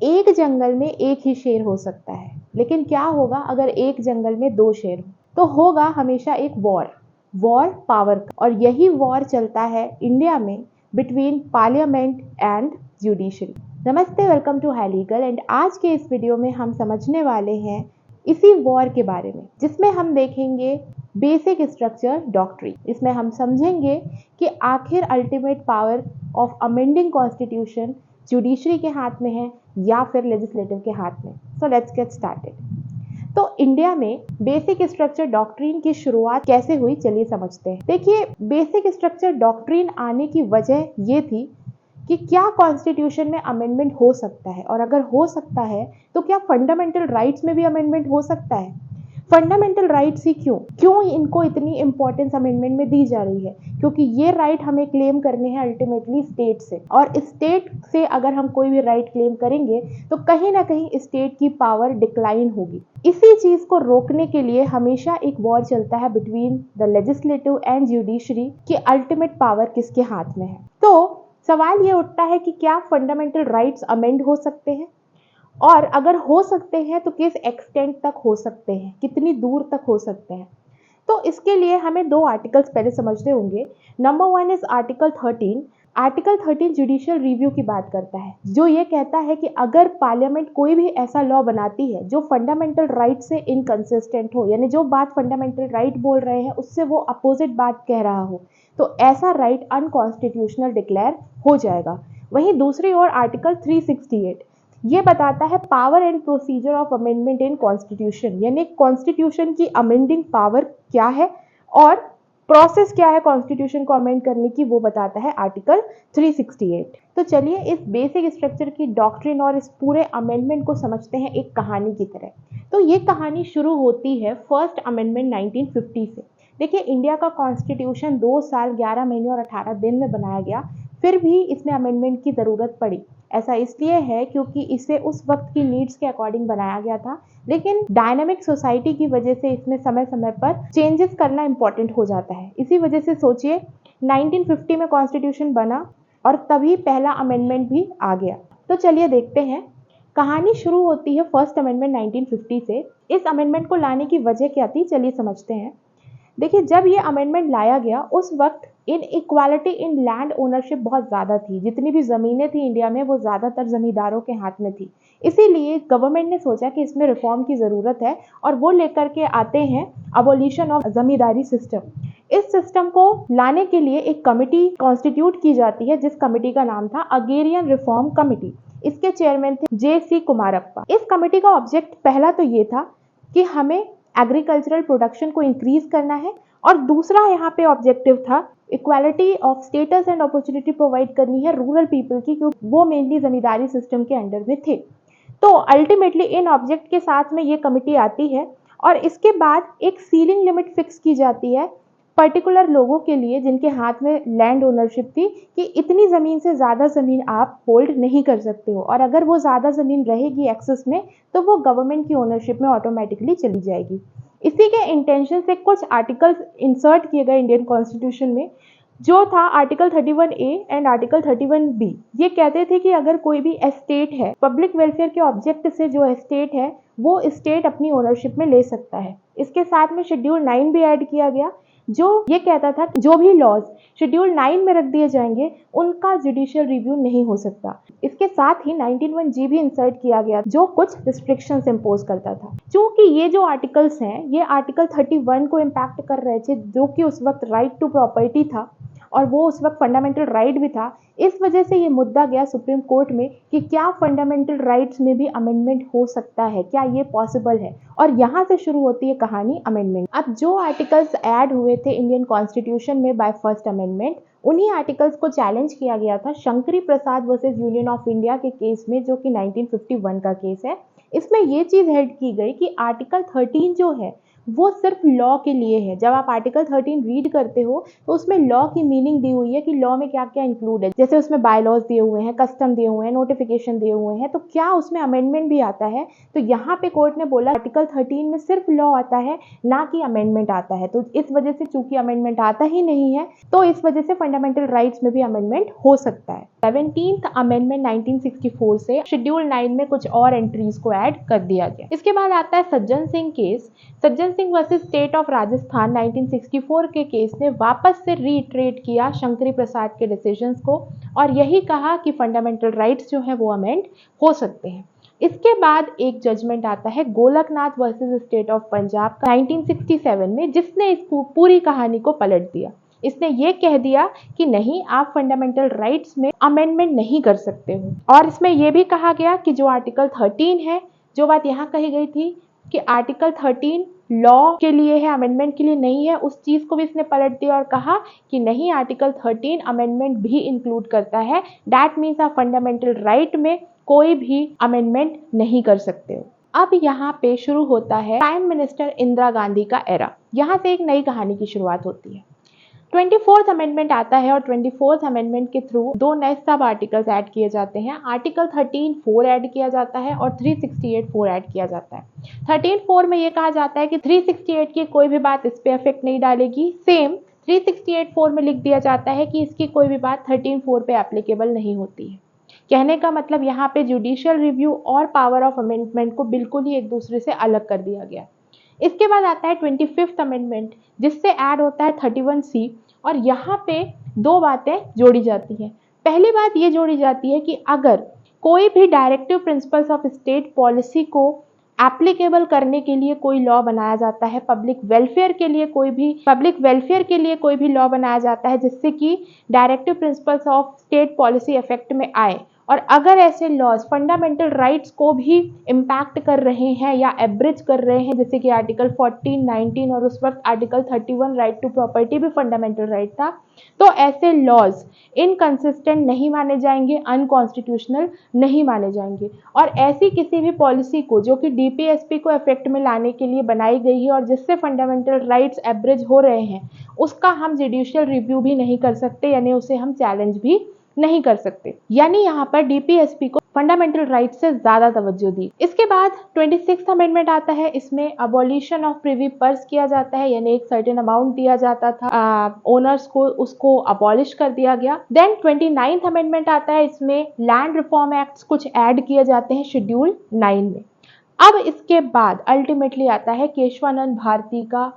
एक जंगल में एक ही शेर हो सकता है, लेकिन क्या होगा अगर एक जंगल में दो शेर हो? तो होगा हमेशा एक वॉर पावर का। और यही वॉर चलता है इंडिया में बिटवीन पार्लियामेंट एंड जुडिशरी। नमस्ते, welcome to Hi Legal. And आज के इस वीडियो में हम समझने वाले हैं इसी वॉर के बारे में, जिसमें हम देखेंगे बेसिक स्ट्रक्चर डॉक्ट्रिन। इसमें हम समझेंगे कि आखिर ultimate power of amending constitution judiciary के हाथ में है या फिर लेजिस्लेटिव के हाथ में। So let's get started. तो इंडिया में बेसिक स्ट्रक्चर डॉक्ट्रिन की शुरुआत कैसे हुई, चलिए समझते हैं। देखिए, बेसिक स्ट्रक्चर डॉक्ट्रिन आने की वजह ये थी कि क्या कॉन्स्टिट्यूशन में अमेंडमेंट हो सकता है, और अगर हो सकता है तो क्या फंडामेंटल राइट्स में भी अमेंडमेंट हो सकता है। फंडामेंटल राइट्स ही क्यों इनको इतनी इंपॉर्टेंस अमेंडमेंट में दी जा रही है? क्योंकि ये राइट हमें क्लेम करने हैं अल्टीमेटली स्टेट से, और स्टेट से अगर हम कोई भी राइट क्लेम करेंगे तो कहीं ना कहीं स्टेट की पावर डिक्लाइन होगी। इसी चीज को रोकने के लिए हमेशा एक वॉर चलता है between the legislative and judiciary कि अल्टीमेट पावर किसके हाथ में है। तो सवाल ये उठता है कि क्या फंडामेंटल राइट्स अमेंड हो सकते हैं, और अगर हो सकते हैं तो किस एक्सटेंट तक हो सकते हैं, कितनी दूर तक हो सकते हैं। तो इसके लिए हमें दो आर्टिकल्स पहले समझने होंगे। Number 1 is article 13। Article 13 judicial review की बात करता है, जो ये कहता है कि अगर पार्लियामेंट कोई भी ऐसा लॉ बनाती है जो फंडामेंटल राइट से इनकंसिस्टेंट हो, यानी जो बात फंडामेंटल राइट बोल रहे हैं उससे वो अपोजिट बात कह रहा हो, तो ऐसा राइट अनकॉन्स्टिट्यूशनल डिक्लेयर हो जाएगा। वहीं दूसरी ओर आर्टिकल 368 ये बताता है power and procedure of amendment in constitution, यानी कॉन्स्टिट्यूशन की अमेंडिंग पावर क्या है और प्रोसेस क्या है कॉन्स्टिट्यूशन को अमेंड करने की, वो बताता है आर्टिकल 368। तो चलिए इस बेसिक स्ट्रक्चर की डॉक्ट्रिन और इस पूरे अमेंडमेंट को समझते हैं एक कहानी की तरह। तो ये कहानी शुरू होती है फर्स्ट अमेंडमेंट 1950 से। देखिए, इंडिया का कॉन्स्टिट्यूशन 2 साल 11 महीने और 18 दिन में बनाया गया, फिर भी इसमें अमेंडमेंट की ज़रूरत पड़ी। ऐसा इसलिए है क्योंकि इसे उस वक्त की नीड्स के अकॉर्डिंग बनाया गया था, लेकिन डायनामिक सोसाइटी की वजह से इसमें समय समय पर चेंजेस करना इंपॉर्टेंट हो जाता है। इसी वजह से सोचिए 1950 में कॉन्स्टिट्यूशन बना और तभी पहला अमेंडमेंट भी आ गया। तो चलिए देखते हैं। कहानी शुरू होती है फर्स्ट अमेंडमेंट 1950 से। इस अमेंडमेंट को लाने की वजह क्या थी, चलिए समझते हैं। देखिए, जब ये अमेंडमेंट लाया गया उस वक्त इन इक्वालिटी इन लैंड ओनरशिप बहुत ज़्यादा थी। जितनी भी ज़मीनें थी इंडिया में वो ज़्यादातर ज़मींदारों के हाथ में थी। इसीलिए गवर्नमेंट ने सोचा कि इसमें रिफॉर्म की ज़रूरत है, और वो लेकर के आते हैं अबोलिशन ऑफ जमींदारी सिस्टम। इस सिस्टम को लाने के लिए एक कमेटी कॉन्स्टिट्यूट की जाती है, जिस कमेटी का नाम था अगेरियन रिफॉर्म कमेटी। इसके चेयरमैन थे J.C. कुमारप्पा। इस कमेटी का ऑब्जेक्ट पहला तो ये था कि हमें एग्रीकल्चरल प्रोडक्शन को इंक्रीज करना है, और दूसरा यहाँ पे ऑब्जेक्टिव था equality of status and opportunity provide करनी है रूरल पीपल की, क्योंकि वो मेनली जमींदारी सिस्टम के अंडर में थे। तो अल्टीमेटली इन ऑब्जेक्ट के साथ में ये कमेटी आती है, और इसके बाद एक सीलिंग लिमिट फिक्स की जाती है पर्टिकुलर लोगों के लिए जिनके हाथ में लैंड ओनरशिप थी, कि इतनी ज़मीन से ज़्यादा ज़मीन आप होल्ड नहीं कर सकते हो, और अगर वो ज़्यादा ज़मीन रहेगी एक्सेस में तो वो गवर्नमेंट की ओनरशिप में ऑटोमेटिकली चली जाएगी। इसी के इंटेंशन से कुछ आर्टिकल्स इंसर्ट किए गए इंडियन कॉन्स्टिट्यूशन में, जो था article 31A and article 31B। ये कहते थे कि अगर कोई भी एस्टेट है, पब्लिक वेलफेयर के ऑब्जेक्ट से जो एस्टेट है वो स्टेट अपनी ओनरशिप में ले सकता है। इसके साथ में शेड्यूल 9 भी ऐड किया गया, जो ये कहता था जो भी लॉज शेड्यूल 9 में रख दिए जाएंगे उनका जुडिशियल रिव्यू नहीं हो सकता। इसके साथ ही 19(1) भी इंसर्ट किया गया, जो कुछ रिस्ट्रिक्शंस इंपोज करता था। क्योंकि ये जो आर्टिकल्स हैं ये आर्टिकल 31 को इम्पैक्ट कर रहे थे, जो कि उस वक्त राइट टू प्रॉपर्टी था और वो उस वक्त फंडामेंटल राइट भी था। इस वजह से ये मुद्दा गया सुप्रीम कोर्ट में कि क्या फंडामेंटल राइट्स में भी अमेंडमेंट हो सकता है, क्या ये पॉसिबल है। और यहाँ से शुरू होती है कहानी अमेंडमेंट। अब जो आर्टिकल्स ऐड हुए थे इंडियन कॉन्स्टिट्यूशन में बाय फर्स्ट अमेंडमेंट, उन्हीं आर्टिकल्स को चैलेंज किया गया था शंकरी प्रसाद वर्सेस यूनियन ऑफ इंडिया के केस में, जो कि 1951 का केस है। इसमें ये चीज़ हेड की गई कि आर्टिकल 13 जो है वो सिर्फ लॉ के लिए है। जब आप आर्टिकल 13 रीड करते हो तो उसमें लॉ की मीनिंग दी हुई है कि लॉ में क्या क्या इंक्लूड है, जैसे उसमें बायलॉज दिए हुए हैं, कस्टम दिए हुए हैं, नोटिफिकेशन दिए हुए हैं, तो क्या उसमें अमेंडमेंट भी आता है। तो यहाँ पे कोर्ट ने बोला आर्टिकल 13 में सिर्फ लॉ आता है, ना कि अमेंडमेंट आता है। तो इस वजह से चूंकि अमेंडमेंट आता ही नहीं है, तो इस वजह से फंडामेंटल राइट्स में भी अमेंडमेंट हो सकता है। 17th अमेंडमेंट 1964 से शेड्यूल 9 में कुछ और एंट्रीज को ऐड कर दिया गया। इसके बाद आता है Sajjan Singh case. Sajjan Singh versus state of Rajasthan 1964 के केस ने वापस से रीट्रेट किया शंकरी प्रसाद के डिसीजंस को और यही कहा कि फंडामेंटल राइट्स जो है वो अमेंड हो सकते हैं। इसके बाद एक जजमेंट आता है Golaknath versus state of Punjab 1967 में, जिसने इस पूरी कहानी को पलट दिया। इसने ये कह दिया कि नहीं, आप फंडामेंटल राइट्स में अमेंडमेंट नहीं कर सकते हो। और इसमें यह भी कहा गया कि जो आर्टिकल 13 है, जो बात यहाँ कही गई थी कि आर्टिकल 13 लॉ के लिए है, अमेंडमेंट के लिए नहीं है, उस चीज को भी इसने पलट दिया और कहा कि नहीं, आर्टिकल 13 अमेंडमेंट भी इंक्लूड करता है। दैट मीन्स आप फंडामेंटल राइट में कोई भी अमेंडमेंट नहीं कर सकते हो। अब यहाँ पे शुरू होता है प्राइम मिनिस्टर इंदिरा गांधी का एरा। यहाँ से एक नई कहानी की शुरुआत होती है। 24th अमेंडमेंट आता है और 24th अमेंडमेंट के थ्रू दो नए सब आर्टिकल्स ऐड किए जाते हैं। आर्टिकल 13(4) ऐड किया जाता है और 368(4) ऐड किया जाता है। 13(4) में ये कहा जाता है कि 368 की कोई भी बात इस पे इफेक्ट नहीं डालेगी। सेम 368(4) में लिख दिया जाता है कि इसकी कोई भी बात 13(4) पे एप्लीकेबल नहीं होती है। कहने का मतलब यहाँ पे जुडिशियल रिव्यू और पावर ऑफ अमेंडमेंट को बिल्कुल ही एक दूसरे से अलग कर दिया गया। इसके बाद आता है 25th अमेंडमेंट, जिससे ऐड होता है 31C और यहाँ पे दो बातें जोड़ी जाती हैं। पहली बात ये जोड़ी जाती है कि अगर कोई भी directive principles of state policy को एप्लीकेबल करने के लिए कोई लॉ बनाया जाता है, पब्लिक वेलफेयर के लिए कोई भी लॉ बनाया जाता है जिससे कि directive principles of state policy effect में आए, और अगर ऐसे लॉज फंडामेंटल राइट्स को भी इम्पैक्ट कर रहे हैं या एब्रिज कर रहे हैं, जैसे कि आर्टिकल 14, 19 और उस वक्त आर्टिकल 31 राइट टू प्रॉपर्टी भी फंडामेंटल राइट था, तो ऐसे लॉज इनकंसिस्टेंट नहीं माने जाएंगे, अनकॉन्स्टिट्यूशनल नहीं माने जाएंगे। और ऐसी किसी भी पॉलिसी को जो कि डीपीएसपी को इफेक्ट में लाने के लिए बनाई गई है और जिससे फंडामेंटल राइट्स एब्रिज हो रहे हैं, उसका हम जुडिशियल रिव्यू भी नहीं कर सकते, यानी उसे हम चैलेंज भी नहीं कर सकते। यानी यहाँ पर डीपीएसपी को फंडामेंटल राइट से ज्यादा तवज्जो दी। इसके बाद 26th अमेंडमेंट आता है। इसमें अबॉलिशन ऑफ प्रिवी पर्स किया जाता है, यानी एक सर्टेन अमाउंट दिया जाता था ओनर्स को, उसको अबॉलिश कर दिया गया। देन 29th अमेंडमेंट आता है। इसमें लैंड रिफॉर्म एक्ट्स कुछ ऐड किए जाते हैं शेड्यूल 9 में। अब इसके बाद अल्टीमेटली आता है केशवानंद भारती का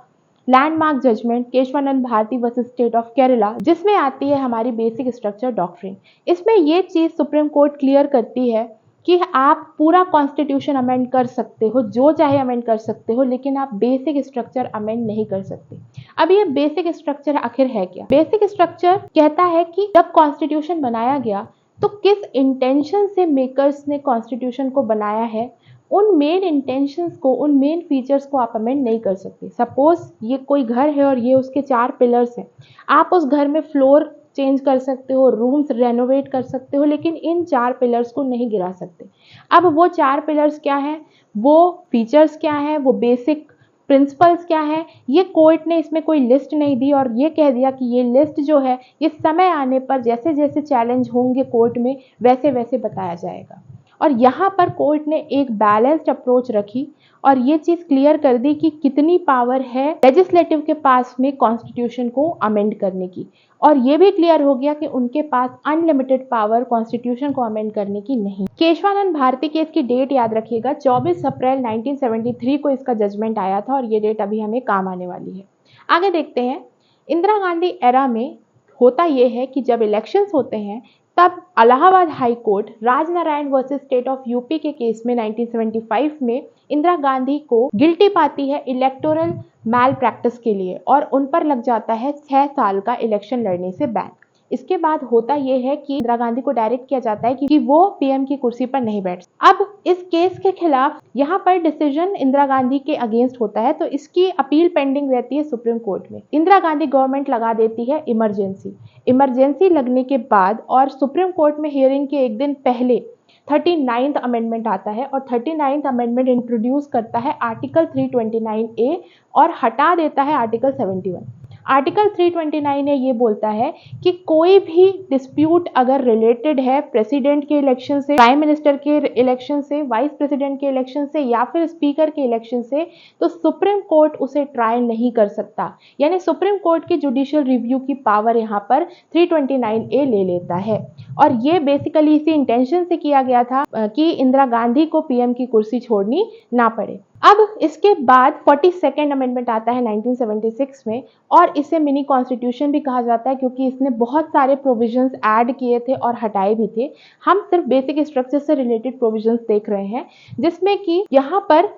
landmark judgment, Kesavananda Bharati versus state of Kerala, जिसमें आती है हमारी बेसिक स्ट्रक्चर डॉक्ट्रिन। इसमें ये चीज सुप्रीम कोर्ट क्लियर करती है कि आप पूरा कॉन्स्टिट्यूशन अमेंड कर सकते हो, जो चाहे अमेंड कर सकते हो, लेकिन आप बेसिक स्ट्रक्चर अमेंड नहीं कर सकते। अब ये बेसिक स्ट्रक्चर आखिर है क्या? बेसिक स्ट्रक्चर कहता है कि जब कॉन्स्टिट्यूशन बनाया गया तो किस इंटेंशन से मेकर्स ने कॉन्स्टिट्यूशन को बनाया है, उन मेन इंटेंशंस को, उन मेन फीचर्स को आप अमेंड नहीं कर सकते। सपोज ये कोई घर है और ये उसके 4 पिलर्स हैं, आप उस घर में फ्लोर चेंज कर सकते हो, रूम्स रेनोवेट कर सकते हो, लेकिन इन 4 पिलर्स को नहीं गिरा सकते। अब वो 4 पिलर्स क्या हैं, वो फीचर्स क्या हैं, वो बेसिक प्रिंसिपल्स क्या है, ये कोर्ट ने इसमें कोई लिस्ट नहीं दी और ये कह दिया कि ये लिस्ट जो है ये समय आने पर जैसे जैसे चैलेंज होंगे कोर्ट में वैसे वैसे बताया जाएगा। और यहाँ पर कोर्ट ने एक बैलेंस्ड अप्रोच रखी और ये चीज क्लियर कर दी कि कितनी पावर है लेजिस्लेटिव के पास में कॉन्स्टिट्यूशन को अमेंड करने की, और ये भी क्लियर हो गया कि उनके पास अनलिमिटेड पावर कॉन्स्टिट्यूशन को अमेंड करने की नहीं। केशवानंद भारती केस की डेट याद रखिएगा, 24 अप्रैल 1973 को इसका जजमेंट आया था और ये डेट अभी हमें काम आने वाली है। आगे देखते हैं। इंदिरा गांधी एरा में होता यह है कि जब इलेक्शंस होते हैं तब Allahabad high court Rajnarayan versus state of UP के केस में 1975 में इंदिरा गांधी को गिल्टी पाती है इलेक्टोरल मैल प्रैक्टिस के लिए और उन पर लग जाता है 6 साल का इलेक्शन लड़ने से बैन। इसके बाद होता यह है कि इंदिरा गांधी को डायरेक्ट किया जाता है कि वो पीएम की कुर्सी पर नहीं बैठ। अब इस केस के खिलाफ यहाँ पर डिसीजन इंदिरा गांधी के अगेंस्ट होता है, तो इसकी अपील पेंडिंग रहती है सुप्रीम कोर्ट में। इंदिरा गांधी गवर्नमेंट लगा देती है इमरजेंसी लगने के बाद और सुप्रीम कोर्ट में हियरिंग के एक दिन पहले 39th अमेंडमेंट आता है और 39th अमेंडमेंट इंट्रोड्यूस करता है आर्टिकल 329A और हटा देता है आर्टिकल 71। आर्टिकल 329 ये बोलता है कि कोई भी डिस्प्यूट अगर रिलेटेड है प्रेसिडेंट के इलेक्शन से, प्राइम मिनिस्टर के इलेक्शन से, वाइस प्रेसिडेंट के इलेक्शन से या फिर स्पीकर के इलेक्शन से, तो सुप्रीम कोर्ट उसे ट्रायल नहीं कर सकता। यानी सुप्रीम कोर्ट की जुडिशियल रिव्यू की पावर यहाँ पर 329A ले लेता है। और ये बेसिकली इसी इंटेंशन से किया गया था कि इंदिरा गांधी को पीएम की कुर्सी छोड़नी ना पड़े। अब इसके बाद 42nd अमेंडमेंट आता है 1976 में और इसे मिनी कॉन्स्टिट्यूशन भी कहा जाता है क्योंकि इसने बहुत सारे प्रोविजंस ऐड किए थे और हटाए भी थे। हम सिर्फ बेसिक स्ट्रक्चर से रिलेटेड प्रोविजंस देख रहे हैं, जिसमें कि यहाँ पर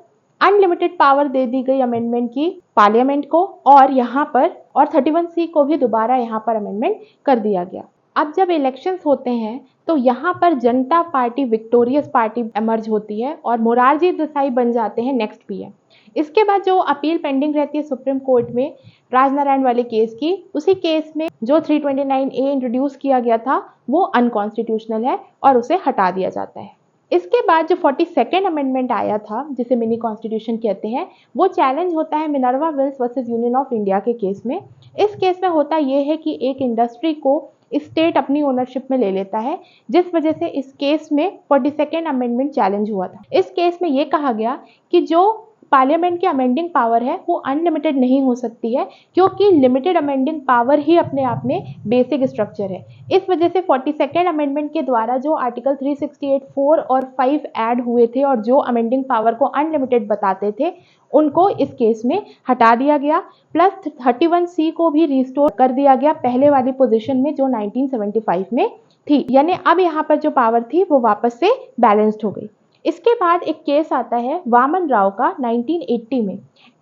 अनलिमिटेड पावर दे दी गई अमेंडमेंट की पार्लियामेंट को और यहाँ पर 31C को भी दोबारा यहाँ पर अमेंडमेंट कर दिया गया। अब जब इलेक्शंस होते हैं तो यहाँ पर जनता पार्टी विक्टोरियस पार्टी एमर्ज होती है और मोरारजी देसाई बन जाते हैं नेक्स्ट पीएम। इसके बाद जो अपील पेंडिंग रहती है सुप्रीम कोर्ट में राजनारायण वाले केस की, उसी केस में जो 329A इंट्रोड्यूस किया गया था वो अनकॉन्स्टिट्यूशनल है और उसे हटा दिया जाता है। इसके बाद जो 42nd अमेंडमेंट आया था जिसे मिनी कॉन्स्टिट्यूशन कहते हैं, वो चैलेंज होता है Minerva Mills versus union of India के केस में। इस केस में होता ये है कि एक इंडस्ट्री को स्टेट अपनी ओनरशिप में ले लेता है, जिस वजह से इस केस में 42nd अमेंडमेंट चैलेंज हुआ था। इस केस में ये कहा गया कि जो पार्लियामेंट की अमेंडिंग पावर है वो अनलिमिटेड नहीं हो सकती है क्योंकि लिमिटेड अमेंडिंग पावर ही अपने आप में बेसिक स्ट्रक्चर है। इस वजह से 42nd अमेंडमेंट के द्वारा जो आर्टिकल 368(4) और 5 ऐड हुए थे और जो अमेंडिंग पावर को अनलिमिटेड बताते थे, उनको इस केस में हटा दिया गया। प्लस 31C को भी रिस्टोर कर दिया गया पहले वाली पोजीशन में जो 1975 में थी। यानी अब यहाँ पर जो पावर थी वो वापस से बैलेंस्ड हो गई। इसके बाद एक केस आता है वामन राव का 1980 में।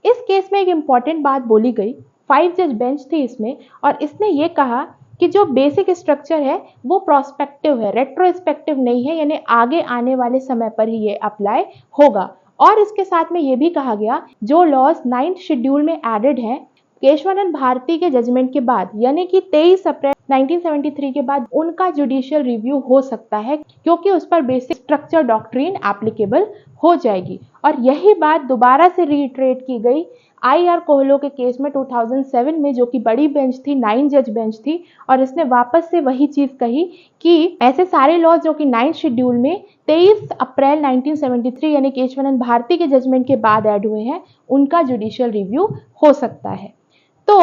इस केस में एक इम्पॉर्टेंट बात बोली गई, 5 जज बेंच थी इसमें, और इसने ये कहा कि जो बेसिक स्ट्रक्चर है वो प्रोस्पेक्टिव है, रेट्रोस्पेक्टिव नहीं है, यानी आगे आने वाले समय पर ही ये अप्लाई होगा। और इसके साथ में ये भी कहा गया जो लॉज 9th शेड्यूल में एडेड हैं केशवानंद भारती के जजमेंट के बाद, यानी कि 23 अप्रैल 1973 के बाद उनका जुडिशियल रिव्यू हो सकता है क्योंकि उस पर बेसिक स्ट्रक्चर डॉक्ट्रिन एप्लीकेबल हो जाएगी। और यही बात दोबारा से रीइटरेट की गई IR कोहलो के केस में 2007 में, जो कि बड़ी बेंच थी, 9 जज बेंच थी, और इसने वापस से वही चीज कही कि ऐसे सारे लॉज जो कि 9th शेड्यूल में 23 अप्रैल 1973 यानी केशवानंद भारती के जजमेंट के बाद ऐड हुए हैं, उनका जुडिशियल रिव्यू हो सकता है। तो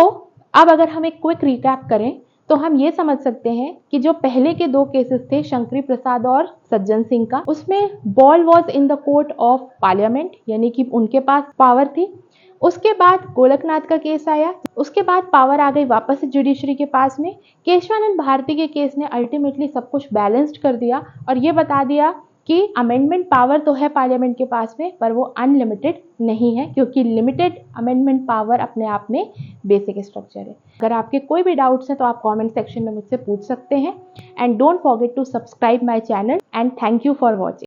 अब अगर हम एक क्विक रिकैप करें तो हम ये समझ सकते हैं कि जो पहले के 2 केसेस थे शंकरी प्रसाद और सज्जन सिंह का, उसमें ball was in the court of parliament, यानी कि उनके पास पावर थी। उसके बाद गोलकनाथ का केस आया, उसके बाद पावर आ गई वापस जुडिशरी के पास में। केशवानंद भारती के केस ने अल्टीमेटली सब कुछ बैलेंस्ड कर दिया और ये बता दिया कि अमेंडमेंट पावर तो है पार्लियामेंट के पास में, पर वो अनलिमिटेड नहीं है क्योंकि लिमिटेड अमेंडमेंट पावर अपने आप में बेसिक स्ट्रक्चर है। अगर आपके कोई भी डाउट्स हैं तो आप कमेंट सेक्शन में मुझसे पूछ सकते हैं। And don't forget to subscribe my channel and thank you for watching.